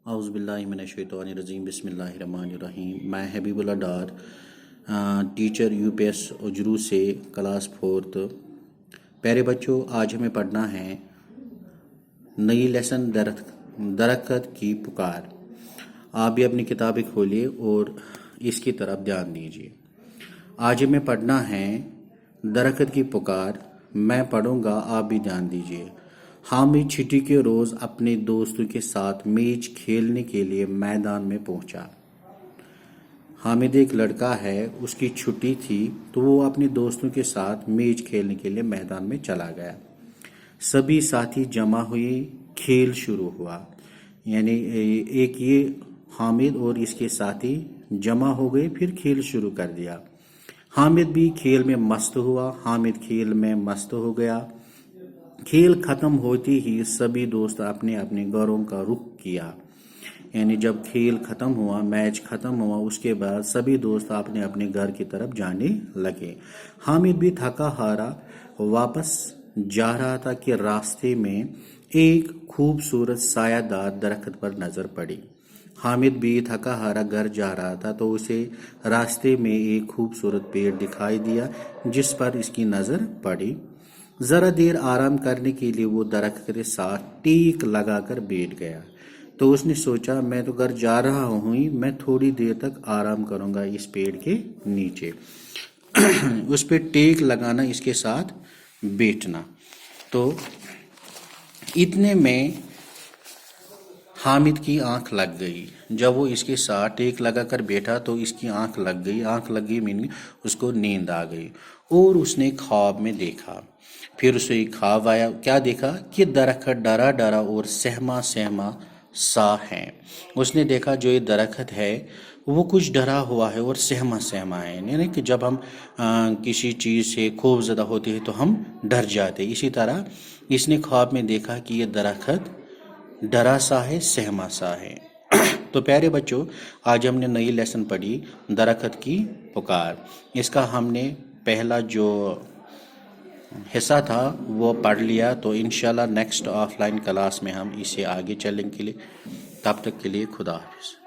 اعوذ باللہ من الشیطان الرجیم بسم اللہ الرحمن الرحیم۔ میں Habib Ullah Dar, teacher U P S اجرو سے کلاس 4۔ پیارے بچوں، آج ہمیں پڑھنا ہے نئی لیسن درخت کی پکار۔ آپ بھی اپنی کتابیں کھولیے اور اس کی طرف دھیان دیجیے۔ آج ہمیں پڑھنا ہے درخت کی پکار۔ میں پڑھوں گا، آپ بھی دھیان دیجیے۔ حامد چھٹی کے روز اپنے دوستوں کے ساتھ میچ کھیلنے کے لیے میدان میں پہنچا۔ حامد ایک لڑکا ہے، اس کی چھٹی تھی تو وہ اپنے دوستوں کے ساتھ میچ کھیلنے کے لیے میدان میں چلا گیا۔ سبھی ساتھی جمع ہوئے، کھیل شروع ہوا۔ یعنی ایک یہ حامد اور اس کے ساتھی جمع ہو گئے، پھر کھیل شروع کر دیا۔ حامد بھی کھیل میں مست ہوا، حامد کھیل میں مست ہو گیا۔ کھیل ختم ہوتے ہی سبھی دوست اپنے اپنے گھروں کا رخ کیا۔ یعنی جب کھیل ختم ہوا، میچ ختم ہوا، اس کے بعد سبھی دوست اپنے اپنے گھر کی طرف جانے لگے۔ حامد بھی تھکا ہارا واپس جا رہا تھا کہ راستے میں ایک خوبصورت سایہ دار درخت پر نظر پڑی۔ حامد بھی تھکا ہارا گھر جا رہا تھا تو اسے راستے میں ایک خوبصورت پیڑ دکھائی دیا جس پر اس کی نظر پڑی۔ ذرا دیر آرام کرنے کے لیے وہ درخت کے ساتھ ٹیک لگا کر بیٹھ گیا۔ تو اس نے سوچا، میں تو گھر جا رہا ہوں، میں تھوڑی دیر تک آرام کروں گا اس پیڑ کے نیچے۔ اس پہ ٹیک لگانا، اس کے ساتھ بیٹھنا۔ تو اتنے میں حامد کی آنکھ لگ گئی۔ جب وہ اس کے ساتھ ٹیک لگا کر بیٹھا تو اس کی آنکھ لگ گئی۔ آنکھ لگ گئی میننگ اس کو نیند آ گئی اور اس نے خواب میں دیکھا۔ پھر اسے خواب آیا، کیا دیکھا کہ درخت ڈرا ڈرا اور سہما سہما سا ہے۔ اس نے دیکھا جو یہ درخت ہے وہ کچھ ڈرا ہوا ہے اور سہما سہما ہے۔ یعنی کہ جب ہم کسی چیز سے خوف زدہ ہوتے ہیں تو ہم ڈر جاتے ہیں، اسی طرح اس نے خواب میں دیکھا کہ یہ درخت ڈرا سا ہے، سہما سا ہے۔ تو پیارے بچوں، آج ہم نے نئی لیسن پڑھی، درخت کی پکار۔ اس کا ہم نے پہلا جو حصہ تھا وہ پڑھ لیا، تو انشاءاللہ نیکسٹ آف لائن کلاس میں ہم اسے آگے چلیں کے لیے۔ تب تک کے لیے خدا حافظ۔